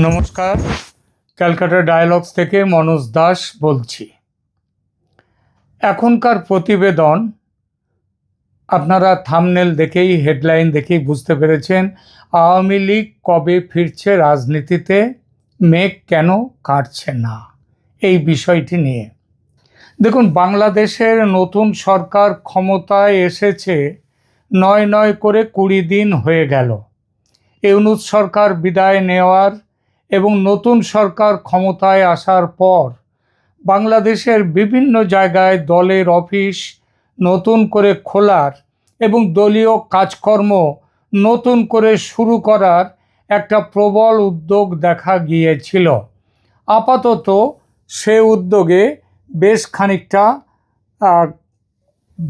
নমস্কার, ক্যালকাটা ডায়ালগস থেকে মনোজ দাস বলছি। এখনকার প্রতিবেদন আপনারা থাম্বনেল দেখেই, হেডলাইন দেখেই বুঝতে পেরেছেন আওয়ামী লীগ কবে ফিরছে রাজনীতিতে, মেঘ কেন কাটছে না, এই বিষয়টি নিয়ে। দেখুন, বাংলাদেশের নতুন সরকার ক্ষমতায় এসেছে ৯ করে ২০ দিন হয়ে গেল। ইউনূস সরকার বিদায় নেওয়ার এবং নতুন সরকার ক্ষমতায় আসার পর বাংলাদেশের বিভিন্ন জায়গায় দলের অফিস নতুন করে খোলার এবং দলীয় কাজকর্ম নতুন করে শুরু করার একটা প্রবল উদ্যোগ দেখা গিয়েছিল। আপাতত সে উদ্যোগে বেশ খানিকটা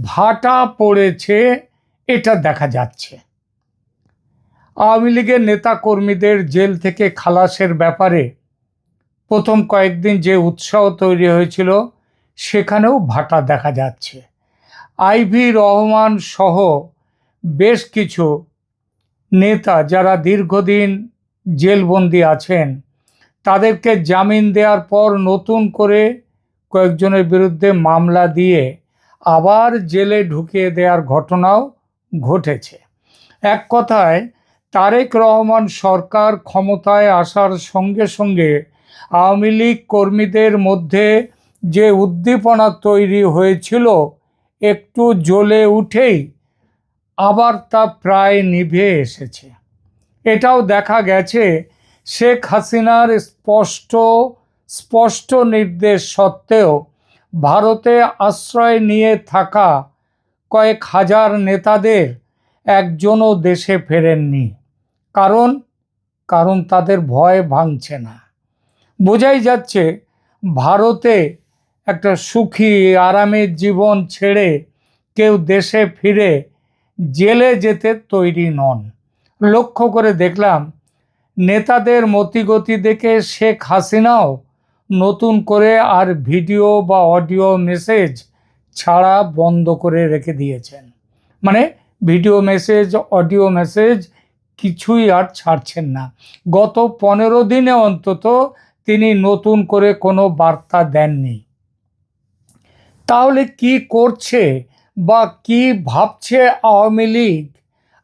ভাটা পড়েছে, এটা দেখা যাচ্ছে। আওয়ামী লীগের নেতাকর্মীদের জেল থেকে খালাসের ব্যাপারে প্রথম কয়েকদিন যে উৎসাহ তৈরি হয়েছিল, সেখানেও ভাটা দেখা যাচ্ছে। আইভি রহমান সহ বেশ কিছু নেতা যারা দীর্ঘদিন জেলবন্দি আছেন, তাদেরকে জামিন দেওয়ার পর নতুন করে কয়েকজনের বিরুদ্ধে মামলা দিয়ে আবার জেলে ঢুকিয়ে দেওয়ার ঘটনাও ঘটেছে। এক কথায়, তারেক রহমান সরকার ক্ষমতায় আসার সঙ্গে সঙ্গে আওয়ামী লীগ কর্মীদের মধ্যে যে উদ্দীপনা তৈরি হয়েছিল, একটু জ্বলে উঠেই আবার তা প্রায় নিভে এসেছে। এটাও দেখা গেছে শেখ হাসিনার স্পষ্ট নির্দেশ সত্ত্বেও ভারতে আশ্রয় নিয়ে থাকা কয়েক হাজার নেতাদের একজনও দেশে ফেরেননি। কারণ তাদের ভয় ভাঙছে না। বোঝাই যাচ্ছে ভারতে একটা সুখী আরামের জীবন ছেড়ে কেউ দেশে ফিরে জেলে যেতে তৈরি নন। লক্ষ্য করে দেখলাম, নেতাদের মতিগতি দেখে শেখ হাসিনাও নতুন করে আর ভিডিও বা অডিও মেসেজ ছাড়া বন্ধ করে রেখে দিয়েছেন। মানে ভিডিও মেসেজ, অডিও মেসেজ কিছুই আর ছাড়ছেন না। গত 15 দিনে অন্তত তিনি নতুন করে কোনো বার্তা দেননি। তাহলে কি করছে বা কি ভাবছে আওয়ামী লীগ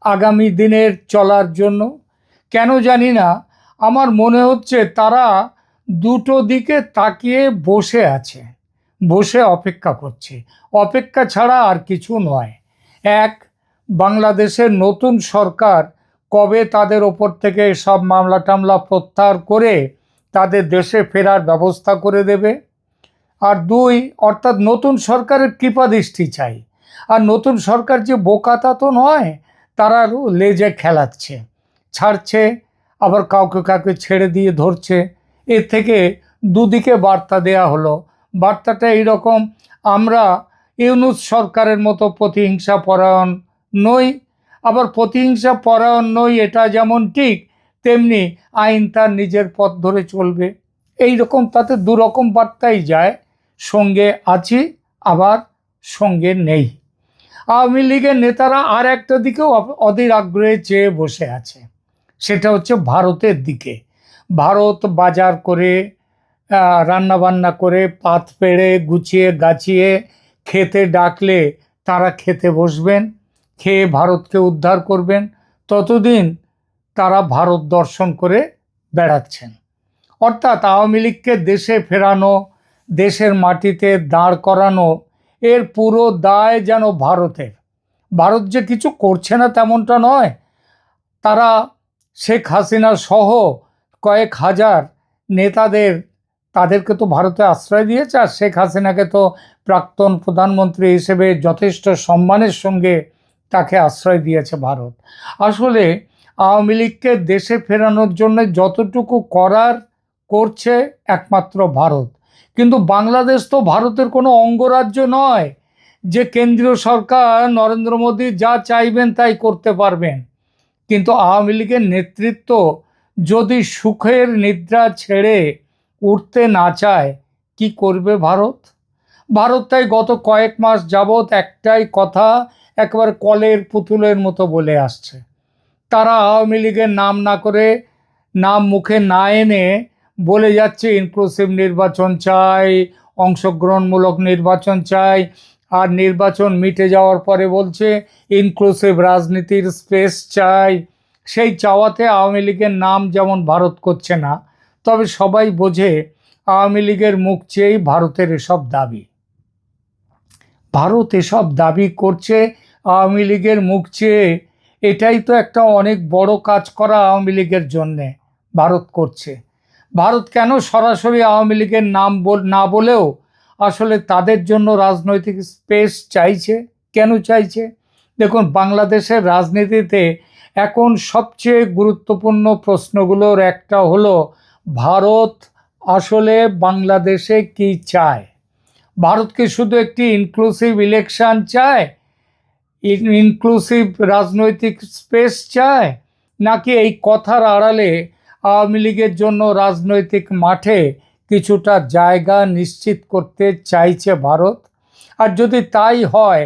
আগামী দিনের চলার জন্য? কেন জানি না, আমার মনে হচ্ছে তারা দুটো দিকে তাকিয়ে বসে আছে, বসে অপেক্ষা করছে। অপেক্ষা ছাড়া আর কিছু নয়। এক, বাংলাদেশের নতুন সরকার কবে তাদের ওপর থেকে সব মামলা টামলা প্রত্যাহার করে তাদের দেশে ফেরার ব্যবস্থা করে দেবে। আর দুই, অর্থাৎ নতুন সরকারের কৃপাদৃষ্টি চাই। আর নতুন সরকার যে বোকা তা তো নয়, তারা লেজে খেলাচ্ছে, ছাড়ছে, আবার কাউকে কাউকে ছেড়ে দিয়ে ধরছে। এর থেকে দুদিকে বার্তা দেয়া হলো। বার্তাটা এইরকম: আমরা ইউনূস সরকারের মতো প্রতিহিংসা পরায়ণ নই, আবার প্রতিহিংসা পরায়ণ নই এটা যেমন ঠিক, তেমনি আইন তার নিজের পথ ধরে চলবে। এই রকম তাতে দুরকম বার্তাই যায়, সঙ্গে আছি আবার সঙ্গে নেই। আওয়ামী লীগের নেতারা আর একটা দিকেও অধীর আগ্রহে চেয়ে বসে আছে, সেটা হচ্ছে ভারতের দিকে। ভারত বাজার করে, রান্নাবান্না করে, পাত পেড়ে গুছিয়ে গাছিয়ে খেতে ডাকলে তারা খেতে বসবেন, খেয়ে ভারতকে উদ্ধার করবেন। ততদিন তারা ভারত দর্শন করে বেড়াচ্ছেন। অর্থাৎ আওয়ামী লীগকে দেশে ফেরানো, দেশের মাটিতে দাঁড় করানো, এর পুরো দায় যেন ভারতের। ভারত যে কিছু করছে না তেমনটা নয়। তারা শেখ হাসিনা সহ কয়েক হাজার তাদেরকে তো ভারতে আশ্রয় দিয়েছে, আর শেখ হাসিনাকে তো প্রাক্তন প্রধানমন্ত্রী হিসেবে যথেষ্ট সম্মানের সঙ্গে তাকে আশ্রয় দিয়েছে ভারত। আসলে আওয়ামী লীগকে দেশে ফেরানোর জন্য যতটুকু করার করছে একমাত্র ভারত। কিন্তু বাংলাদেশ তো ভারতের কোনো অঙ্গরাজ্য নয় যে কেন্দ্রীয় সরকার নরেন্দ্র মোদী যা চাইবেন তাই করতে পারবেন। কিন্তু আওয়ামী লীগের নেতৃত্ব যদি সুখের নিদ্রা ছেড়ে উঠতে না চায়, কি করবে ভারত? ভারত তাই গত কয়েক মাস যাবৎ একটাই কথা একেবারে কলের পুতুলের মতো বলে আসছে। তারা আওয়ামী লীগের নাম না করে নাম মুখে না এনে বলে যাচ্ছে ইনক্লুসিভ নির্বাচন চাই, অংশগ্রহণমূলক নির্বাচন চাই, আর নির্বাচন মিটে যাওয়ার পরে বলছে ইনক্লুসিভ রাজনীতির স্পেস চাই। সেই চাওয়াতে আওয়ামী লীগের নাম যেমন ভারত করছে না, তবে সবাই বোঝে আওয়ামী লীগের মুখ চেয়েই ভারতের এসব দাবি। ভারত এসব দাবি করছে আওয়ামী লীগের মুখ চেয়ে, এটাই তো একটা অনেক বড় কাজ করা আওয়ামী লীগের জন্যে ভারত করছে। ভারত কেন সরাসরি আওয়ামী লীগের নাম না বলেও আসলে তাদের জন্য রাজনৈতিক স্পেস চাইছে? কেন চাইছে? দেখুন, বাংলাদেশের রাজনীতিতে এখন সবচেয়ে গুরুত্বপূর্ণ প্রশ্নগুলোর একটা হলো, ভারত আসলে বাংলাদেশে কি চায়? ভারত কি শুধু একটি ইনক্লুসিভ ইলেকশন চায়, ইনক্লুসিভ রাজনৈতিক স্পেস চায়, নাকি এই কথার আড়ালে আওয়ামী লীগের জন্য রাজনৈতিক মাঠে কিছুটা জায়গা নিশ্চিত করতে চাইছে ভারত? আর যদি তাই হয়,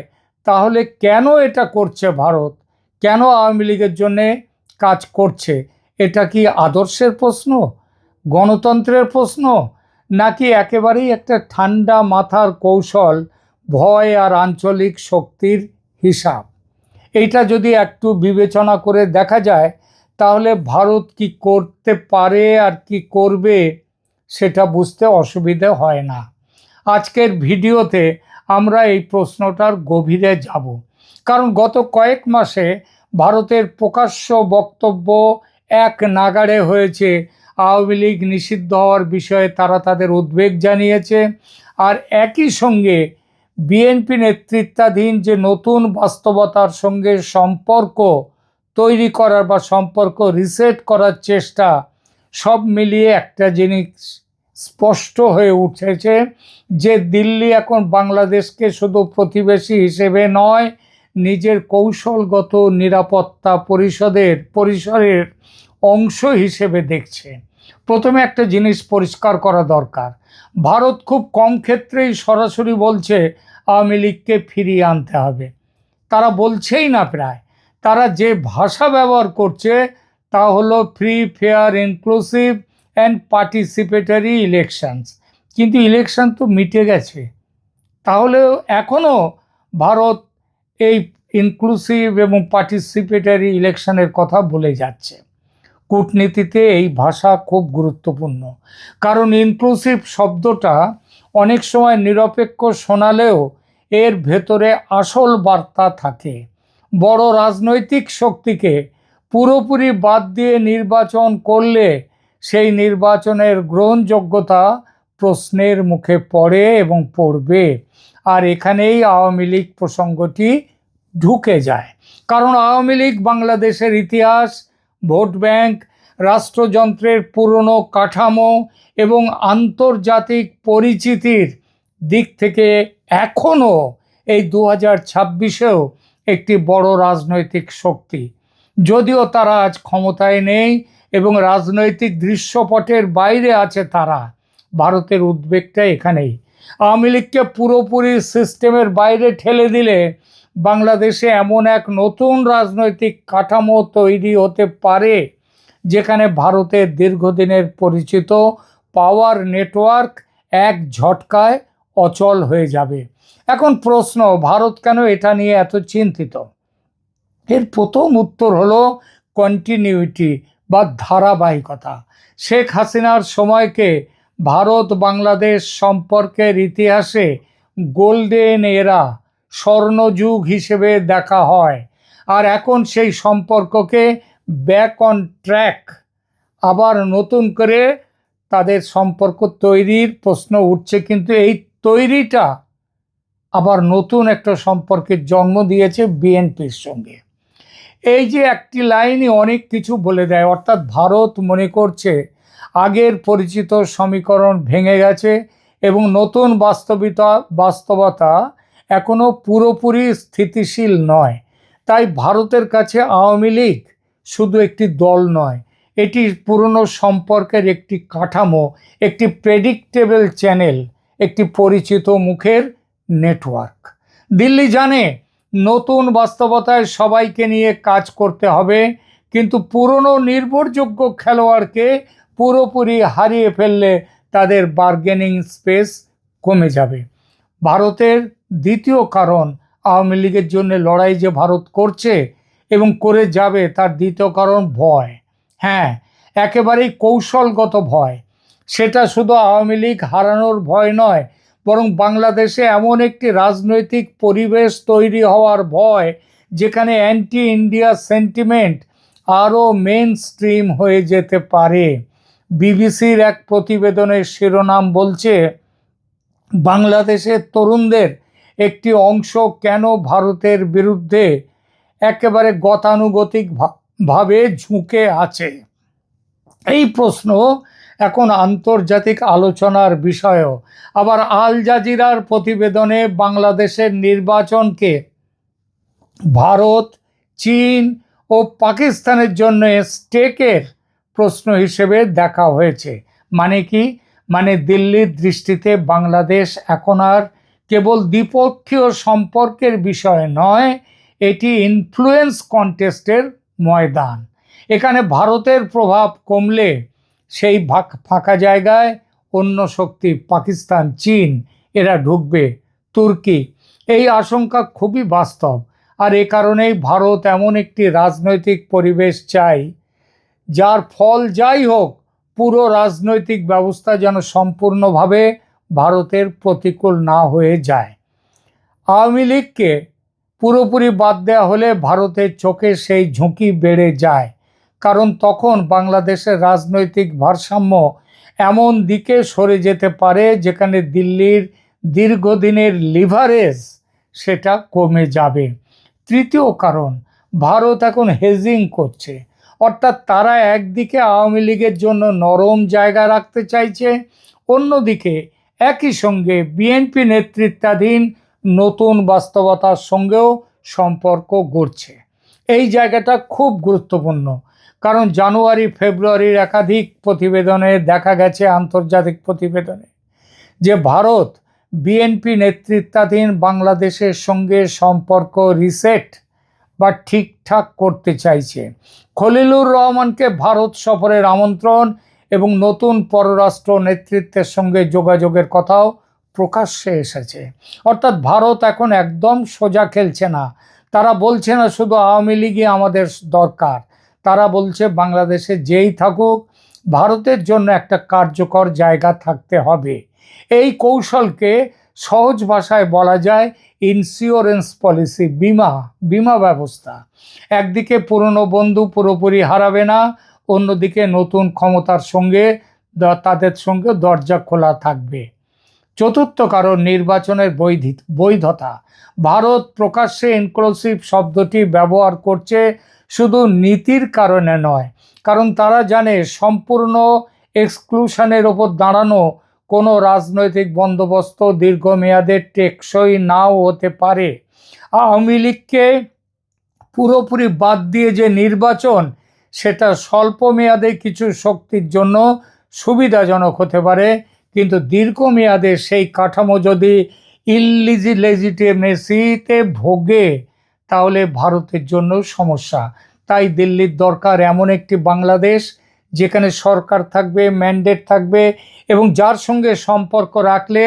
তাহলে কেন এটা করছে ভারত? কেন আওয়ামী লীগের জন্যে কাজ করছে? এটা কি আদর্শের প্রশ্ন, গণতন্ত্রের প্রশ্ন, নাকি একেবারেই একটা ঠান্ডা মাথার কৌশল, ভয় আর আঞ্চলিক শক্তির হিসাব? এইটা যদি একটু বিবেচনা করে দেখা যায়, তাহলে ভারত কি করতে পারে আর কি করবে সেটা বুঝতে অসুবিধে হয় না। আজকের ভিডিওতে আমরা এই প্রশ্নটার গভীরে যাব, কারণ গত কয়েক মাসে ভারতের প্রকাশ্য বক্তব্য এক নাগাড়ে হয়েছে। আওয়ামী লীগ নিষিদ্ধ হওয়ার বিষয়ে তারা তাদের উদ্বেগ জানিয়েছে, আর একই সঙ্গে বিএনপি নেতৃত্বাধীন যে নতুন বাস্তবতার সঙ্গে সম্পর্ক তৈরি করার বা সম্পর্ক রিসেট করার চেষ্টা, সব মিলিয়ে একটা জিনিস স্পষ্ট হয়ে উঠেছে যে দিল্লি এখন বাংলাদেশকে শুধু প্রতিবেশী হিসেবে নয়, নিজের কৌশলগত নিরাপত্তা পরিসরের অংশ হিসেবে দেখছে। প্রথমে একটা জিনিস পরিষ্কার করা দরকার, ভারত খুব কম ক্ষেত্রেই সরাসরি বলছে আওয়ামী লীগকে ফিরিয়ে আনতে হবে। তারা বলছেই না, প্রায় তারা যে ভাষা ব্যবহার করছে তা হলো free, fair, inclusive and participatory elections. কিন্তু ইলেকশন তো মিটে গেছে, তাহলেও এখনও ভারত এই ইনক্লুসিভ এবং পার্টিসিপেটরি ইলেকশনের কথা বলে যাচ্ছে। কূটনীতিতে এই ভাষা খুব গুরুত্বপূর্ণ, কারণ ইনক্লুসিভ শব্দটা অনেক সময় নিরপেক্ষ শোনালেও এর ভেতরে আসল বার্তা থাকে। বড় রাজনৈতিক শক্তিকে পুরোপুরি বাদ দিয়ে নির্বাচন করলে সেই নির্বাচনের গ্রহণযোগ্যতা প্রশ্নের মুখে পড়ে এবং পড়বে। আর এখানেই আওয়ামী লীগ প্রসঙ্গটি ঢুকে যায়, কারণ আওয়ামী লীগ বাংলাদেশের ইতিহাস, ভোট ব্যাংক, রাষ্ট্রযন্ত্রের পুরনো কাঠামো এবং আন্তর্জাতিক পরিচিতির দিক থেকে এখনও এই 2026-এও একটি বড় রাজনৈতিক শক্তি। যদিও তারা আজ ক্ষমতায় নেই এবং রাজনৈতিক দৃশ্যপটের বাইরে আছে তারা, ভারতের উদ্বেগটা এখানেই। আওয়ামী লীগকে পুরোপুরি সিস্টেমের বাইরে ঠেলে দিলে বাংলাদেশে এমন এক নতুন রাজনৈতিক কাঠামো তৈরি হতে পারে যেখানে ভারতের দীর্ঘদিনের পরিচিত পাওয়ার নেটওয়ার্ক এক ঝটকায় অচল হয়ে যাবে। এখন প্রশ্ন, ভারত কেন এটা নিয়ে এত চিন্তিত? এর প্রথম উত্তর হলো কন্টিনিউইটি বা ধারাবাহিকতা। শেখ হাসিনার সময়কে ভারত বাংলাদেশ সম্পর্কের ইতিহাসে গোল্ডেন এরা, স্বর্ণযুগ হিসেবে দেখা হয়, আর এখন সেই সম্পর্ককে ব্যাক অন ট্র্যাক, আবার নতুন করে তাদের সম্পর্ক তৈরির প্রশ্ন উঠছে। কিন্তু এই তৈরিটা আবার নতুন একটা সম্পর্কের জন্ম দিয়েছে বিএনপির সঙ্গে। এই যে একটি লাইনই অনেক কিছু বলে দেয়, অর্থাৎ ভারত মনে করছে আগের পরিচিত সমীকরণ ভেঙে গেছে এবং নতুন বাস্তবতা এখনও পুরোপুরি স্থিতিশীল নয়। তাই ভারতের কাছে আওয়ামী লীগ শুধু একটি দল নয়, এটি পুরনো সম্পর্কের একটি কাঠামো, একটি প্রেডিক্টেবল চ্যানেল, একটি পরিচিত মুখের নেটওয়ার্ক। দিল্লি জানে নতুন বাস্তবতায় সবাইকে নিয়ে কাজ করতে হবে, কিন্তু পুরনো নির্ভরযোগ্য খেলোয়াড়কে পুরোপুরি হারিয়ে ফেললে তাদের বার্গেনিং স্পেস কমে যাবে। ভারতের দ্বিতীয় কারণ, আওয়ামী লীগের জন্য লড়াই যে ভারত করছে এবং করে যাবে, তার দ্বিতীয় কারণ ভয়। হ্যাঁ, একেবারেই কৌশলগত ভয়। সেটা শুধু আওয়ামী লীগ হারানোর ভয় নয়, বরং বাংলাদেশে এমন একটি রাজনৈতিক পরিবেশ তৈরি হওয়ার ভয় যেখানে অ্যান্টি ইন্ডিয়া সেন্টিমেন্ট আরও মেন স্ট্রিম হয়ে যেতে পারে। বিবিসির এক প্রতিবেদনের শিরোনাম বলছে, বাংলাদেশের তরুণদের একটি অংশ কেন ভারতের বিরুদ্ধে একেবারে গতানুগতিক ভাবে ঝুঁকে আছে। এই প্রশ্ন এখন আন্তর্জাতিক আলোচনার বিষয়ও। আবার আল জাজিরার প্রতিবেদনে বাংলাদেশের নির্বাচনকে ভারত, চীন ও পাকিস্তানের জন্য স্টেকের প্রশ্ন হিসেবে দেখা হয়েছে। মানে কি? মানে দিল্লির দৃষ্টিতে বাংলাদেশ এখন আর কেবল দ্বিপক্ষীয় সম্পর্কের বিষয় নয়, এটি ইনফ্লুয়েন্স কন্টেস্টের ময়দান। এখানে ভারতের প্রভাব কমলে সেই ফাঁকা জায়গায় অন্য শক্তি, পাকিস্তান, চীন, এরা ঢুকবে, তুর্কি। এই আশঙ্কা খুবই বাস্তব। আর এ কারণেই ভারত এমন একটি রাজনৈতিক পরিবেশ চাই যার ফল যাই হোক, পুরো রাজনৈতিক ব্যবস্থা যেন সম্পূর্ণভাবে ভারতের প্রতিকূল না হয়ে যায়। আওয়ামী লীগকে পুরোপুরি বাদ দেওয়া হলে ভারতের চোখে সেই ঝুঁকি বেড়ে যায়, কারণ তখন বাংলাদেশের রাজনৈতিক ভারসাম্য এমন দিকে সরে যেতে পারে যেখানে দিল্লির দীর্ঘদিনের লিভারেজ সেটা কমে যাবে। তৃতীয় কারণ, ভারত এখন হেজিং করছে, অর্থাৎ তারা একদিকে আওয়ামী লীগের জন্য নরম জায়গা রাখতে চাইছে, অন্যদিকে একই সঙ্গে বিএনপি নেতৃত্বাধীন নতুন বাস্তবতার সঙ্গেও সম্পর্ক গড়ছে। এই জায়গাটা খুব গুরুত্বপূর্ণ, কারণ জানুয়ারি ফেব্রুয়ারির একাধিক প্রতিবেদনে দেখা গেছে, আন্তর্জাতিক প্রতিবেদনে, যে ভারত বিএনপি নেতৃত্বাধীন বাংলাদেশের সঙ্গে সম্পর্ক রিসেট বা ঠিকঠাক করতে চাইছে। খলিলুর রহমানকে ভারত সফরের আমন্ত্রণ এবং নতুন পররাষ্ট্র নেতৃত্বের সঙ্গে যোগাযোগের কথাও প্রকাশ্যে এসেছে। অর্থাৎ ভারত এখন একদম সোজা খেলছে না। তারা বলছে না শুধু আওয়ামী লীগই আমাদের দরকার, তারা বলছে বাংলাদেশে যেই থাকুক, ভারতের জন্য একটা কার্যকর জায়গা থাকতে হবে। এই কৌশলকে সহজ ভাষায় বলা যায় ইন্স্যুরেন্স পলিসি, বিমা ব্যবস্থা। একদিকে পুরনো বন্ধু পুরোপুরি হারাবে না, অন্যদিকে নতুন ক্ষমতার সঙ্গে তাদের সঙ্গে দরজা খোলা থাকবে। চতুর্থ কারণ, নির্বাচনের বৈধতা। ভারত প্রকাশ্যে ইনক্লুসিভ শব্দটি ব্যবহার করছে শুধু নীতির কারণে নয়, কারণ তারা জানে সম্পূর্ণ এক্সক্লুশনের ওপর দাঁড়ানো কোনো রাজনৈতিক বন্দোবস্ত দীর্ঘমেয়াদে টেকসই নাও হতে পারে। আওয়ামী লীগকে পুরোপুরি বাদ দিয়ে যে নির্বাচন, সেটা স্বল্প মেয়াদে কিছু শক্তির জন্য সুবিধাজনক হতে পারে, কিন্তু দীর্ঘমেয়াদে সেই কাঠামো যদি লেজিটিমেসিতে ভোগে, তাহলে ভারতের জন্য সমস্যা। তাই দিল্লির দরকার এমন একটি বাংলাদেশ যেখানে সরকার থাকবে, ম্যান্ডেট থাকবে এবং যার সঙ্গে সম্পর্ক রাখলে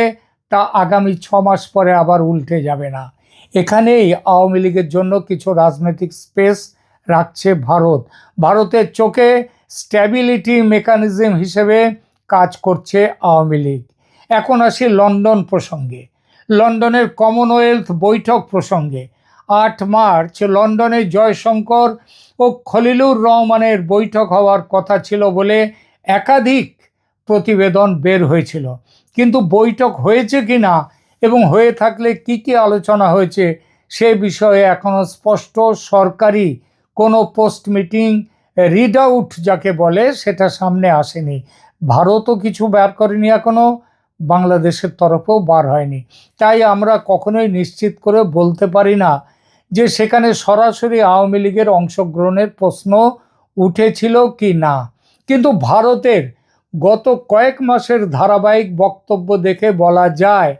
তা আগামী 6 মাস পরে আবার উল্টে যাবে না। এখানেই আওয়ামী লীগের জন্য কিছু রাজনৈতিক স্পেস রাখছে ভারত। ভারতের চোখে স্ট্যাবিলিটি মেকানিজম হিসেবে কাজ করছে আওয়ামী লীগ। এখন আসি লন্ডন প্রসঙ্গে, লন্ডনের কমনওয়েলথ বৈঠক প্রসঙ্গে। 8 মার্চ লন্ডনে জয়শঙ্কর ও খলিলুর রহমানের বৈঠক হওয়ার কথা ছিল বলে একাধিক প্রতিবেদন বের হয়েছিল, কিন্তু বৈঠক হয়েছে কি না এবং হয়ে থাকলে কি কি আলোচনা হয়েছে সে বিষয়ে এখনও স্পষ্ট সরকারি কোনো পোস্ট মিটিং রিড আউট যাকে বলে সেটা সামনে আসেনি। ভারতও কিছু বের করেনি এখনও, বাংলাদেশের তরফেও বার হয়নি। তাই আমরা কখনোই নিশ্চিত করে বলতে পারি না যে সেখানে সরাসরি আওয়ামী লীগের অংশগ্রহণের প্রশ্ন উঠেছিল কি না। কিন্তু ভারতের গত কয়েক মাসের ধারাবাহিক বক্তব্য দেখে বলা যায়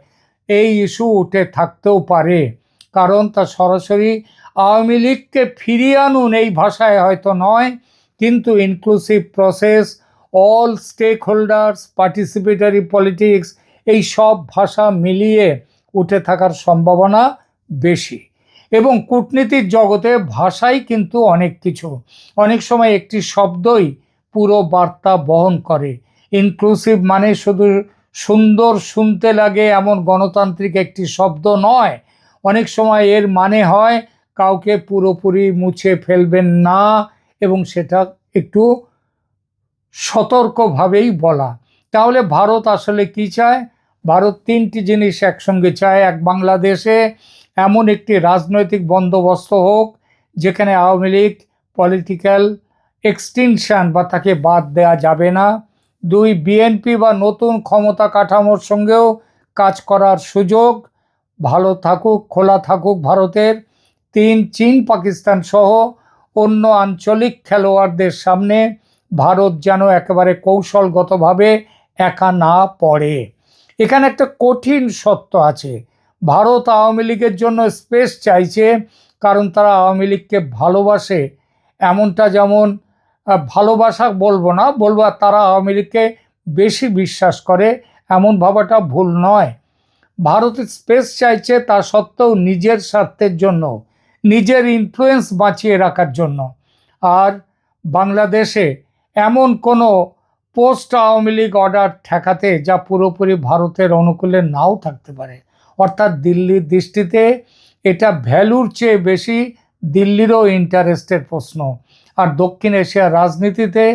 এই ইস্যু উঠে থাকতেও পারে, কারণ তা সরাসরি আওয়ামী লীগকে ফিরিয়ে আনুন এই ভাষায় হয়তো নয়, কিন্তু inclusive process, all stakeholders, participatory politics, এই সব ভাষা মিলিয়ে উঠে থাকার সম্ভাবনা বেশি। এবং কূটনীতির জগতে ভাষাই কিন্তু অনেক কিছু, অনেক সময় একটি শব্দই পুরো বার্তা বহন করে। ইনক্লুসিভ মানে শুধু সুন্দর শুনতে লাগে এমন গণতান্ত্রিক একটি শব্দ নয়, অনেক সময় এর মানে হয় কাউকে পুরোপুরি মুছে ফেলবেন না, এবং সেটা একটু সতর্কভাবেই বলা। তাহলে ভারত আসলে কি চায়? ভারত তিনটি জিনিস একসঙ্গে চায়। এক, বাংলাদেশে এমন একটি রাজনৈতিক বন্দোবস্ত হোক যেখানে আওয়ামী লীগ পলিটিক্যাল এক্সটিংশন বা তাকে বাদ দেওয়া যাবে না। দুই, বিএনপি বা নতুন ক্ষমতা কাঠামোর সঙ্গেও কাজ করার সুযোগ ভালো থাকুক, খোলা থাকুক ভারতের। তিন, চীন পাকিস্তান সহ অন্য আঞ্চলিক খেলোয়াড়দের সামনে ভারত যেন একেবারে কৌশলগতভাবে একা না পড়ে। এখানে একটা কঠিন সত্য আছে, ভারত আওয়ামী লীগের জন্য স্পেস চাইছে, কারণ তারা আওয়ামী লীগকে ভালোবাসে। এমনটা যেমন ভালোবাসা বলবো না, বলবো তারা আওয়ামী লীগকে বেশি বিশ্বাস করে, এমন ভাবাটা ভুল নয়। ভারত স্পেস চাইছে তা সত্ত্বেও নিজের স্বার্থের জন্য, নিজের ইনফ্লুয়েন্স বাঁচিয়ে রাখার জন্য। আর বাংলাদেশে এমন কোনো পোস্ট আওয়ামী লীগ অর্ডার ঠেকাতে যা পুরোপুরি ভারতের অনুকূলে নাও থাকতে পারে। অর্থাৎ দিল্লির দৃষ্টিতে এটা ভ্যালুর চেয়ে বেশি দিল্লিরও ইন্টারেস্টের প্রশ্ন। আর দক্ষিণ এশিয়ার রাজনীতিতে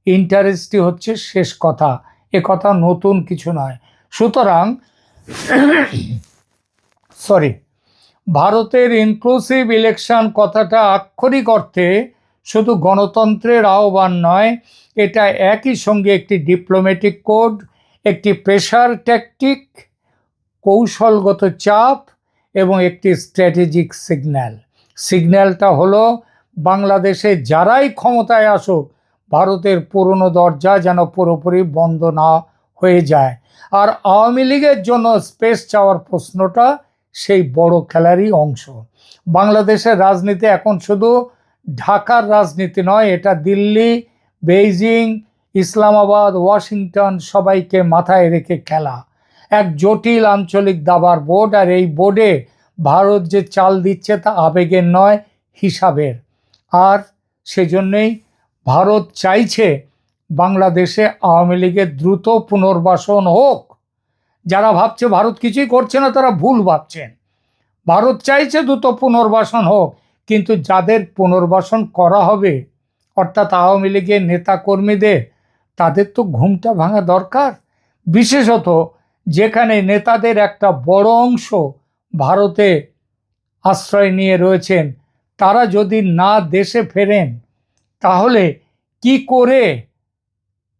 ইন্টারেস্টই হচ্ছে শেষ কথা, এ কথা নতুন কিছু নয়। সুতরাং ভারতের ইনক্লুসিভ ইলেকশন কথাটা আক্ষরিক অর্থে শুধু গণতন্ত্রের আহ্বান নয়, এটা একই সঙ্গে একটি ডিপ্লোম্যাটিক কোড, একটি প্রেশার ট্যাকটিক, কৌশলগত চাপ এবং একটি স্ট্র্যাটেজিক সিগন্যাল। সিগন্যালটা হলো বাংলাদেশে যারাই ক্ষমতায় আসুক ভারতের পুরনো দরজা যেন পুরোপুরি বন্ধ না হয়ে যায়। আর আওয়ামী লীগের জন্য স্পেস চাওয়ার প্রশ্নটা সেই বড় খেলারই অংশ। বাংলাদেশের রাজনীতি এখন শুধু ঢাকার রাজনীতি নয়, এটা দিল্লি, বেইজিং, ইসলামাবাদ, ওয়াশিংটন সবাইকে মাথায় রেখে খেলা। এক জটিল আঞ্চলিক দাবার বোর্ড, আর এই বোর্ডে ভারত যে চাল দিচ্ছে তা আবেগের নয়, হিসাবের। আর সেজন্যেই ভারত চাইছে বাংলাদেশে আওয়ামী লীগের দ্রুত পুনর্বাসন হোক। যারা ভাবছে ভারত কিছুই করছে না তারা ভুল ভাবছেন। ভারত চাইছে দ্রুত পুনর্বাসন হোক, কিন্তু যাদের পুনর্বাসন করা হবে অর্থাৎ আওয়ামী লীগের নেতাকর্মীদের, তাদের তো ঘুমটা ভাঙা দরকার। বিশেষত যেখানে নেতাদের একটা বড় অংশ ভারতে আশ্রয় নিয়ে রয়েছেন, তারা যদি না দেশে ফেরেন তাহলে কি করে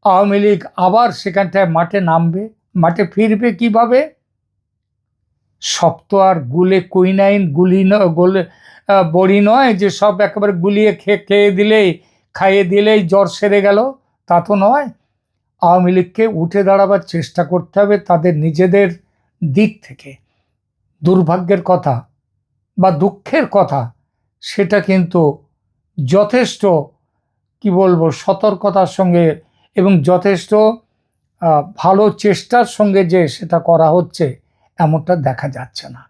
আওয়ামী লীগ আবার সেখানটায় মাঠে নামবে, মাঠে ফিরবে কিভাবে? সব তো আর গুলে কুইনাইন বড়ি নয় যে সব একেবারে গুলিয়ে খাইয়ে দিলেই জ্বর সেরে গেল, তা তো নয়। আওয়ামী লীগকে উঠে দাঁড়াবার চেষ্টা করতে হবে তাদের নিজেদের দিক থেকে। দুর্ভাগ্যের কথা বা দুঃখের কথা, সেটা কিন্তু যথেষ্ট কি বলবো সতর্কতার সঙ্গে এবং যথেষ্ট ভালো চেষ্টার সঙ্গে যে সেটা করা হচ্ছে এমনটা দেখা যাচ্ছে না।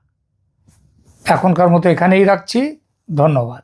এখনকার মতো এখানেই রাখছি। ধন্যবাদ।